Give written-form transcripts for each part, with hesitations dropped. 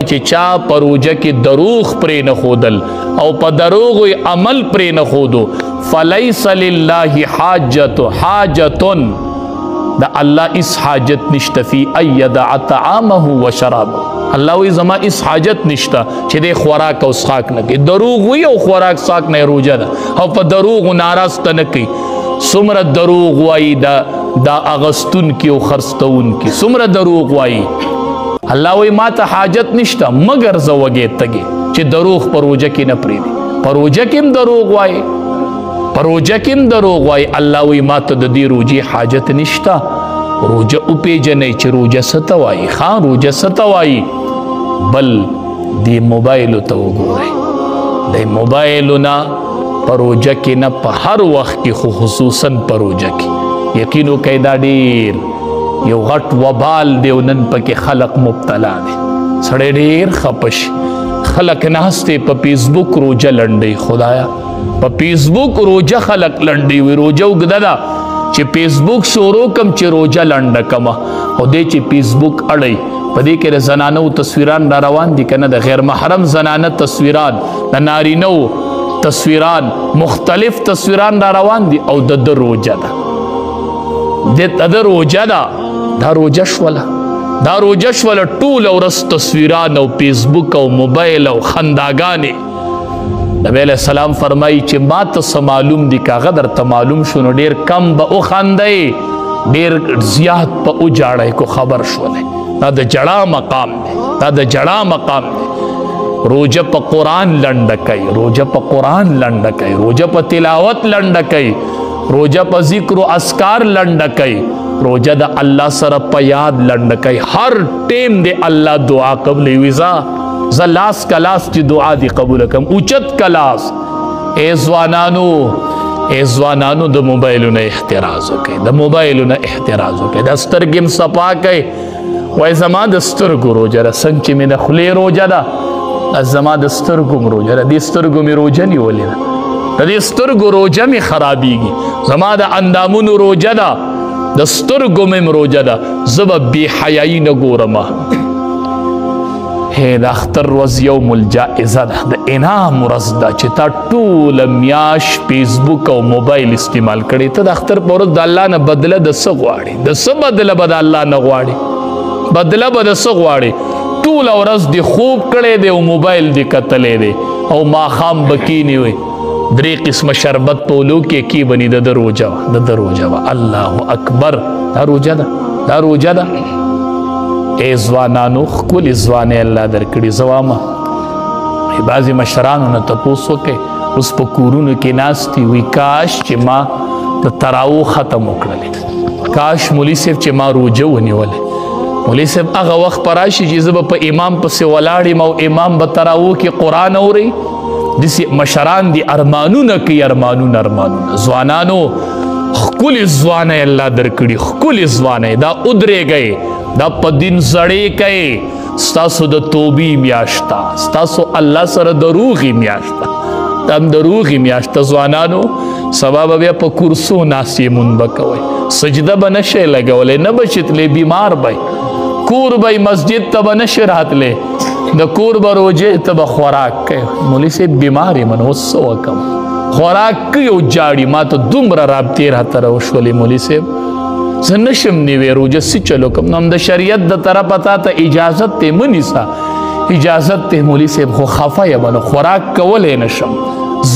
چې چا پروژه کې دروغ پرې نه خودل او په دروغ عمل پرې نه خودو فلیس لله حاجتن دا الله اس حاجت نشته فی ایدع طعامه و شرابه الله وی زما اس حاجت نشته چې د خوراک او اسخاک نه کوي دروغ وی او خوراک ساک نه روجه ده او په دروغ ناراض نه کوي څومره دروغ وای دا اغستون کی او خرستون کی څومره دروغ وای الله وی ما ته حاجت نشته مگر زه وږی تږی چې دروغ پروژه کې نه پرېږدي پروژه کې هم دروغ وایي پروژه کې هم دروغ وایي الله وی ما ته د دې روژې حاجت نشته روژه وپېژنئ چې روژه څه ته وایي ښه روژه څه ته وایي بل دې موبایلو ته وګورئ د موبایلو نه پروژه کې نه په هر وخت کې خو خصوصا پروژه کې یقین وکئ دا ډېر یو غټ وبال دی او نن پکې خلق مبتلا دی سړی ډېر خفه شي خلق ناستې په فیسبوک روجه لنډوي خدایا په فیسبوک روجه خلق لنډوي وي روجه اوږده ده چې فیسبوک شروع کم چې روجه لنډه کمه او دی چې فیسبوک اړوي په دې کې د زنانو تصویران را روان دي که نه د غیر محرم زنانه تصویران د نارینو تصویران مختلف تصویران را روان دي او د روجه ده د روجه ده دا روجه شوله ټول ورځ تصویران او فیسبوک او موبایل او خنداګانې نبی علیہ السلام فرمایي چې ما ته څه معلوم دي که هغه درته معلوم شو نو ډېر کم به وخندئ ډېر زیات به وجاړئ کو خبر شولی دا د جړا مقام دی روجه په قرآن لنډه کوي روجه په قرآن لنډه کوي روجه په تلاوت لنډه کوي روجه په ذکر و اذکار لنډه کوي روجه د الله سره په یاد لنډه کوي هر ټیم د الله دعا قبلوي وي زه لاس کلاس چې دعا دي قبوله کړم اوچت کلاس ای ځوانانو د موبایلونه احتراز وکړئ د سترګې م صفا کوئ وایي زما د سترګو روجه ده څنګه چې مې د خولې روجه ده زما د سترګو م روجه ده دې سترګو مې روجه نیولې ده د دې سترګو روجه مې خرابېږي زما د اندامونو روجه ده د سترګو مې روجه ده زه به بې حیایي نه ګورم د اختر ورځ یوم الجائزه ده د انعام ورځ ده چې تا ټوله میاشت فیسبوک او موبایل استعمال کړی ته د اختر په ورځ د الله نه بدله د څه غواړې د څه بدله به د الله نه غواړې بدله به د څه غواړې ټوله ورځ دې خوب کړی دی او موبایل دې کتلی دی او ماښام به کینې وی 3 قسمه شربت په اولو کې کی بنی د روجه وه الله اکبر دا روجه ده ای ځوانانو ښکلې ځوانۍ الله درکړي زه وامه بعضې مشرانو نه تپوس وکئ اوس په کورونو کې ناست دي وي کاش چې ما د تراو ختم وکړلې کاش مولي صاحب چې ما روجه ونیولې مولي صاحب هغه وخت به راشي چې زه به په امام پسې ولاړ یم او امام به تراو کې قرآن اورئ داسې مشران دي ارمانونه کوي ارمانونه ځوانانو ښکلې ځوانۍ الله درکړي ښکلې ځوانۍ دا ودرېږئ دا په دین زړې کوئ ستاسو د توبې میاشت ده ستاسو الله سره د روغې میاشت ده دا هم د روغې میاشت ده ځوانانو سبا به بیا په کورسو ناستې مونځ به کوئ سجده به نشئ لګولی نه به چې تلې بیمار به کور به مسجد ته به نشئ راتلی د کور به روجې ته به خوراک کوي مولي صاحب بیمار یم نو اوس څه وکړم خوراک کوي او جاړي ما ته دومره رابطې راته راوشولې مولي صاحب زه نشم نیوی روجه څه چلو کوم نو هم د شریعت د طرفه تا ته اجازت دی مه نیسه اجازت دی مولي صاحب خو خفه یم نو خوراک کولی نشم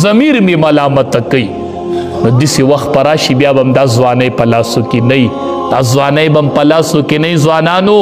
ضمیر مې ملامته کوي نو داسې وخت به راشي بیا به هم دا ځوانۍ په لاسو کې نه دا ځوانۍ به هم په لاسو کې نه ځوانانو